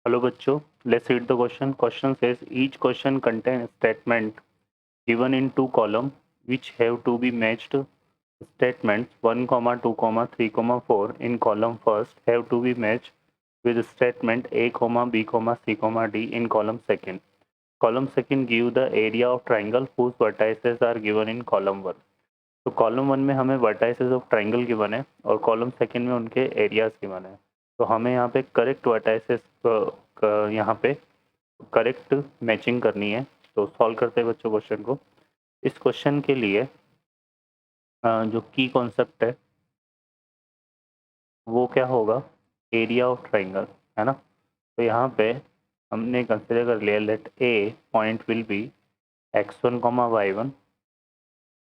Hello बच्चों, let's read the question. Question says each question contains statement given in two columns which have to be matched. Statements 1, 2, 3, 4 in column first have to be matched with statement A, B, C, D in column second. Column second give the area of triangle whose vertices are given in column 1. तो column 1 में हमें vertices of triangle given है और column second में उनके areas given है। तो हमें यहाँ पे करेक्ट वर्टाइसेस यहाँ पे करेक्ट मैचिंग करनी है। तो सॉल्व करते हैं बच्चों क्वेश्चन को। इस क्वेश्चन के लिए जो की कॉन्सेप्ट है वो क्या होगा, एरिया ऑफ ट्राइंगल है ना। तो यहाँ पे हमने कंसिडर कर लिया let A point will be x1, y1,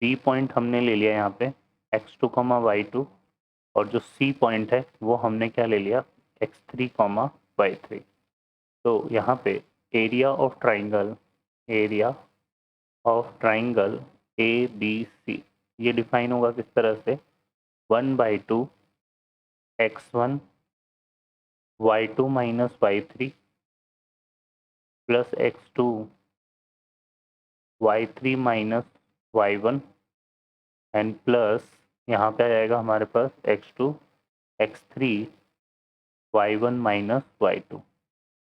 B point हमने ले लिया यहाँ पे x2, y2 और जो सी पॉइंट है वो हमने क्या ले लिया x3, y3। तो यहाँ पे area of triangle A B C ये डिफाइन होगा किस तरह से 1/2 x1 y2 minus y3 plus x2 y3 minus y1 and plus यहाँ पे आ जाएगा हमारे पास x2 x3 y1 minus y2।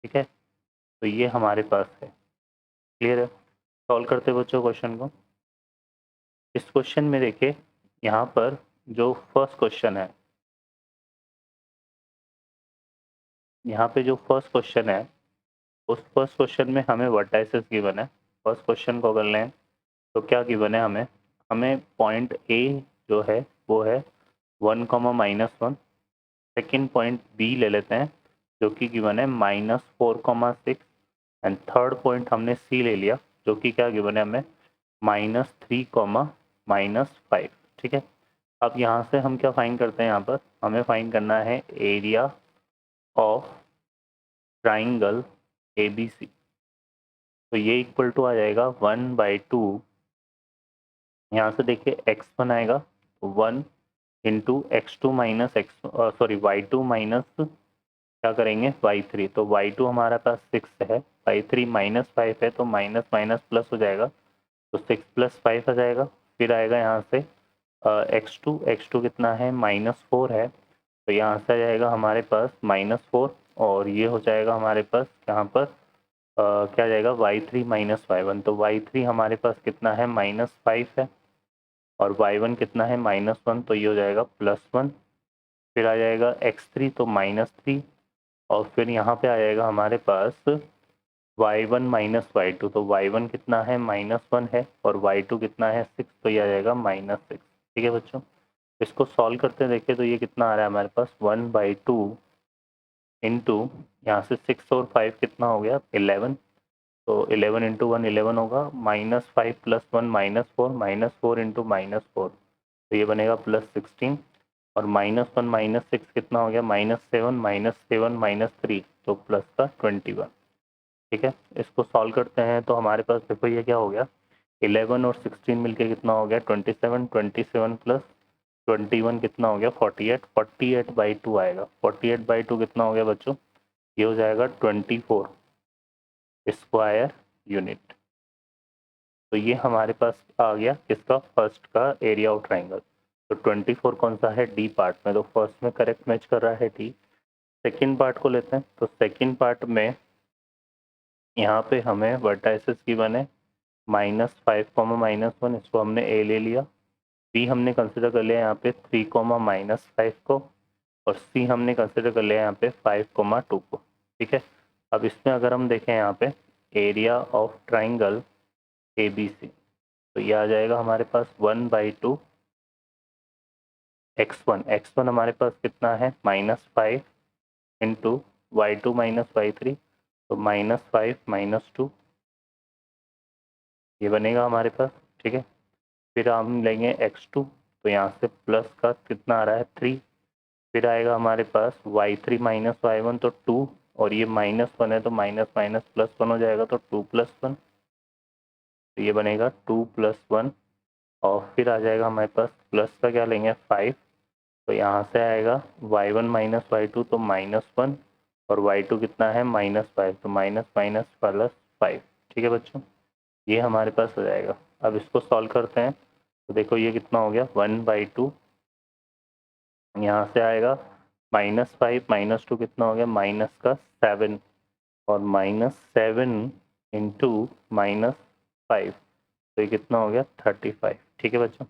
ठीक है, तो ये हमारे पास है। क्लियर है। सॉल्व करते बच्चों क्वेश्चन को। इस क्वेश्चन में देखिए यहाँ पर जो फर्स्ट क्वेश्चन है, यहाँ पे जो फर्स्ट क्वेश्चन है उस फर्स्ट क्वेश्चन में हमें वर्टाइसेस गिवन है। फर्स्ट क्वेश्चन को अगर लें तो क्या गिवन है हमें पॉइंट ए जो है वो है 1, -1। सेकेंड पॉइंट बी ले लेते हैं जो कि गिवन है -4, 6 एंड थर्ड पॉइंट हमने सी ले लिया जो कि क्या गिवन है हमें -3, -5। ठीक है, अब यहाँ से हम क्या फाइंड करते हैं, यहाँ पर हमें फाइंड करना है area of triangle A B C. तो ये इक्वल टू आ जाएगा 1/2, यहाँ से देखिए x1 आएगा 1 into x2 minus y2 minus क्या करेंगे y3। तो y2 हमारा पास 6 है, y3 -5 है तो माइनस माइनस प्लस हो जाएगा तो 6 + 5 आ जाएगा। फिर आएगा यहाँ से x2 कितना है -4 है तो यहाँ से आ जाएगा हमारे पास -4 और ये हो जाएगा हमारे पास यहाँ पर क्या आ जाएगा y3 -y1। तो y3 हमारे पास कितना है -5 है और y1 कितना है -1 तो ये हो जाएगा +1। फिर आ जाएगा x3 तो -3 और फिर यहाँ पे आ जाएगा हमारे पास y1 -y2। तो y1 कितना है -1 है और y2 कितना है 6 तो ये आ जाएगा -6। ठीक है बच्चों, इसको सॉल्व करते हैं। देखिए तो ये कितना आ रहा है हमारे पास 1/2 इंटू यहाँ से 6 और 5 कितना हो गया 11। तो 11 इंटू 1 11 होगा, -5 + 1 -4, -4 इंटू -4 तो ये बनेगा +16 और -1 -6 कितना हो गया -7 -7 -3 तो प्लस का 21। ठीक है, इसको सॉल्व करते हैं तो हमारे पास देखो ये क्या हो गया 11 और 16 मिलके कितना हो गया 27, 27 प्लस 21 कितना हो गया 48, 48/2 आएगा। 48/2 कितना हो गया बच्चों, ये हो जाएगा 24 स्क्वायर यूनिट। तो ये हमारे पास आ गया किसका, फर्स्ट का एरिया ऑफ ट्राइंगल। तो 24 कौन सा है, डी पार्ट में, तो फर्स्ट में करेक्ट मैच कर रहा है डी। सेकंड पार्ट को लेते हैं तो सेकंड पार्ट में यहाँ पे हमें वर्टाइसेस गिवन है -5, -1, इसको हमने ए ले लिया। बी हमने कंसिडर कर लिया यहाँ पे 3, -5 को और सी हमने कंसिडर कर लिया यहाँ पे 5, 2 को। ठीक है, अब इसमें अगर हम देखें यहाँ पे area of triangle A B C तो ये आ जाएगा हमारे पास 1/2 x1 हमारे पास कितना है -5 इंटू y2 -y3 तो -5 -2 ये बनेगा हमारे पास। ठीक है, फिर हम लेंगे x2 तो यहाँ से प्लस का कितना आ रहा है 3। फिर आएगा हमारे पास y3 -y1 तो 2 और ये -1 है तो माइनस माइनस +1 हो जाएगा तो 2 + 1 तो ये बनेगा 2 + 1 और फिर आ जाएगा हमारे पास प्लस का क्या लेंगे 5 तो यहाँ से आएगा y1 -y2 तो -1 और y2 कितना है -5, तो माइनस माइनस प्लस 5। ठीक है बच्चों, ये हमारे पास हो जाएगा। अब इसको सॉल्व करते हैं तो देखो ये कितना हो गया 1/2, यहाँ से आएगा -5 -2 कितना हो गया -7, और -7 इंटू -5, तो ये कितना हो गया 35। ठीक है बच्चों,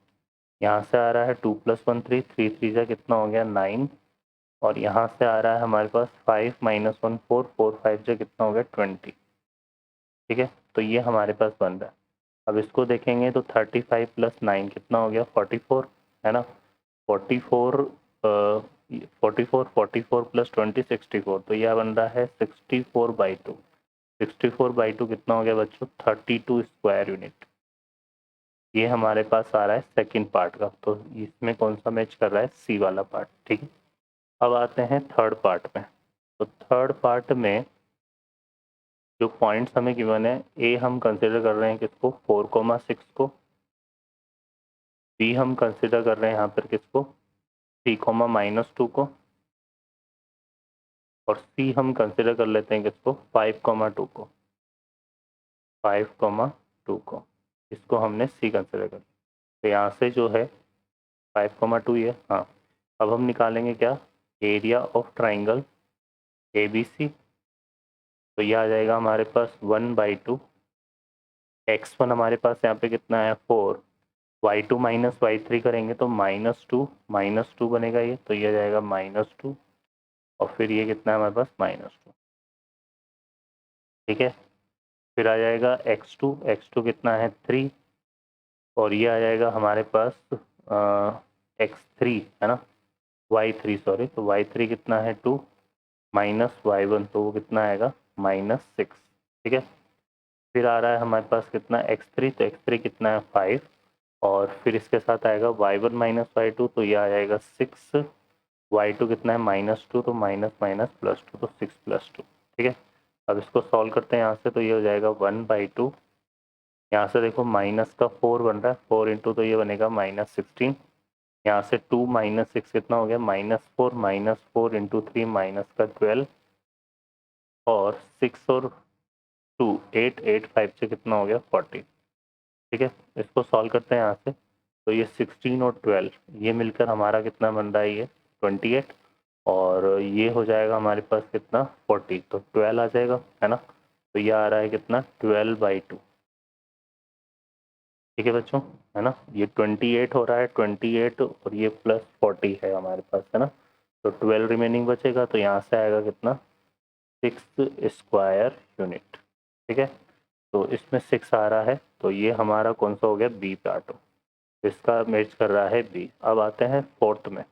यहाँ से आ रहा है 2 + 1 3, 3 3 जा कितना हो गया 9, और यहाँ से आ रहा है हमारे पास 5 - 1 4, 4 5 जा कितना हो गया 20। ठीक है, तो ये हमारे पास बन रहा है। अब इसको देखेंगे तो 35 + 9 कितना हो गया 44, है ना। 44 44 44 + 20 64, तो यह बन रहा है 64/2। 64/2 कितना हो गया बच्चों 32 स्क्वायर यूनिट। ये हमारे पास आ रहा है सेकंड पार्ट का, तो इसमें कौन सा मैच कर रहा है सी वाला पार्ट। ठीक है, अब आते हैं थर्ड पार्ट में। तो थर्ड पार्ट में जो पॉइंट्स हमें गिवन है, ए हम कंसिडर कर रहे हैं किसको 4,6 को, बी हम कंसिडर कर रहे हैं यहाँ पर किसको 3,-2 को, और सी हम कंसिडर कर लेते हैं किसको 5,2 को, 5,2 को, इसको हमने सी कंसिडर कर। तो यहाँ से जो है 5,2 ये, हाँ। अब हम निकालेंगे क्या एरिया ऑफ ट्राइंगल ABC, तो ये आ जाएगा हमारे पास 1/2, x1 हमारे पास यहाँ पे कितना है 4, y2 - y3 करेंगे तो -2 बनेगा ये, तो ये आ जाएगा -2, और फिर ये कितना है हमारे पास -2। ठीक है, फिर आ जाएगा x2 कितना है 3, और ये आ जाएगा हमारे पास x3 है ना, y3 सॉरी, तो y3 कितना है 2 माइनस y1, तो वो कितना आएगा -6। ठीक है, फिर आ रहा है हमारे पास कितना x3, तो x3 कितना है 5, और फिर इसके साथ आएगा y1 - y2, तो ये आ जाएगा 6, y2 कितना है -2, तो माइनस माइनस +2, तो 6 + 2। ठीक है, अब इसको सॉल्व करते हैं यहाँ से, तो ये हो जाएगा 1/2, यहाँ से देखो माइनस का 4 बन रहा है, 4 इंटू, तो ये बनेगा -16, यहाँ से 2 - 6 कितना हो गया -4 इंटू 3 माइनस का 12, और 6 और 2 8 8 5 से कितना हो गया 40। ठीक है, इसको सॉल्व करते हैं यहाँ से, तो ये 16 और 12 ये मिलकर हमारा कितना बन रहा है ये 28, और ये हो जाएगा हमारे पास कितना 40, तो 12 आ जाएगा, है ना। तो ये आ रहा है कितना 12/2। ठीक है बच्चों, है ना, ये 28 हो रहा है, 28 और ये +40 है हमारे पास, है ना। तो 12 रिमेनिंग बचेगा, तो यहाँ से आएगा कितना 6 स्क्वायर यूनिट। ठीक है, तो इसमें 6 आ रहा है, तो ये हमारा कौन सा हो गया बी पार्ट, इसका मैच कर रहा है बी। अब आते हैं फोर्थ में।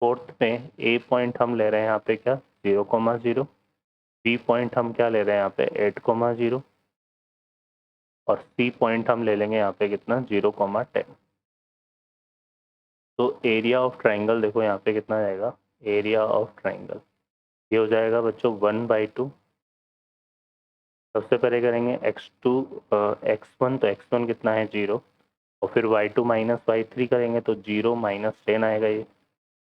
फोर्थ में ए पॉइंट हम ले रहे हैं यहाँ पे क्या 0,0, बी पॉइंट हम क्या ले रहे हैं यहाँ पे 8,0, और सी पॉइंट हम ले लेंगे यहाँ पे कितना 0,10। तो एरिया ऑफ ट्राइंगल देखो यहाँ पे कितना जाएगा, एरिया ऑफ ट्राइंगल ये हो जाएगा बच्चों 1/2। सबसे पहले करेंगे x2 x1, तो x1 कितना है 0, और फिर y2 - y3 करेंगे तो 0 - 10 आएगा, ये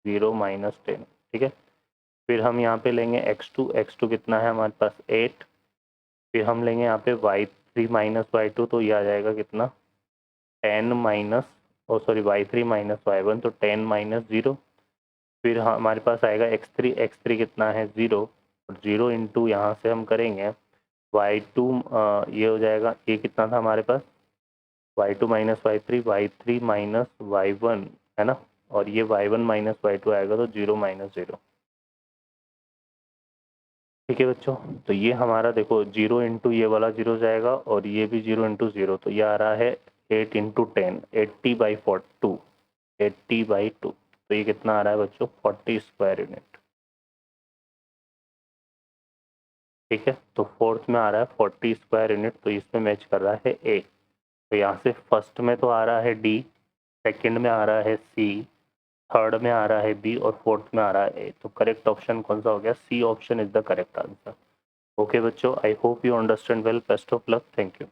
0 - 10। ठीक है, फिर हम यहाँ पे लेंगे x2 कितना है हमारे पास 8, फिर हम लेंगे यहाँ पे y3 - y2, तो ये आ जाएगा कितना 10 माइनस, ओ सॉरी y3 - y1, तो 10 - 0, फिर हमारे पास आएगा x3 कितना है 0, और 0 इंटू यहाँ से हम करेंगे y2 ये हो जाएगा, ये कितना था हमारे पास y2 - y3 - y1, है ना, और ये y1 - y2 आएगा, तो 0 - 0। ठीक है बच्चों, तो ये हमारा देखो 0 इंटू ये वाला 0 जाएगा, और ये भी 0 इंटू 0, तो ये आ रहा है 8 इंटू 10 80/2, 80/2, तो ये कितना आ रहा है बच्चों 40 स्क्वायर यूनिट। ठीक है, तो फोर्थ में आ रहा है 40 स्क्वायर यूनिट, तो इसमें मैच कर रहा है ए। तो यहाँ से फर्स्ट में तो आ रहा है डी, सेकंड में आ रहा है सी, थर्ड में आ रहा है बी, और फोर्थ में आ रहा है ए। तो करेक्ट ऑप्शन कौन सा हो गया, C option is the correct answer. Okay बच्चों, I hope you understand well, best of luck, thank you.